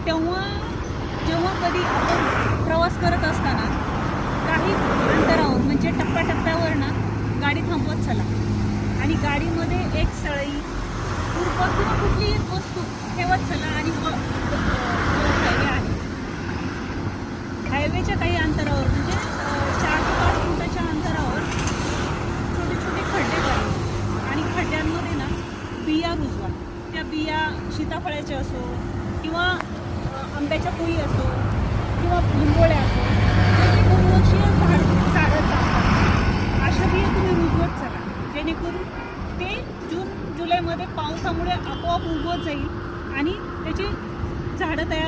तेव्हा जेव्हा कधी आपण प्रवास करत असताना काही अंतरावर म्हणजे टप्प्याटप्प्यावर ना गाडी थांबवत चला आणि गाडीमध्ये एक सळई किंवा कुठलीही एक वस्तू ठेवत चला आणि जो हायवे आहे हायवेच्या काही अंतरावर म्हणजे 4 ते 5 मिनिटाच्या अंतरावर छोटे छोटे खड्डे करा आणि खड्ड्यांमध्ये ना बिया रुजवा. त्या बिया सीताफळाच्या असो किंवा आंब्याच्या पोळी असो किंवा लिंबोळ्या असो जेणेकरून झाडं चालतात अशा बिया तुम्ही रुजवत चला जेणेकरून ते जून जुलैमध्ये पावसामुळे आपोआप उगवत जाईल आणि त्याची झाडं तयार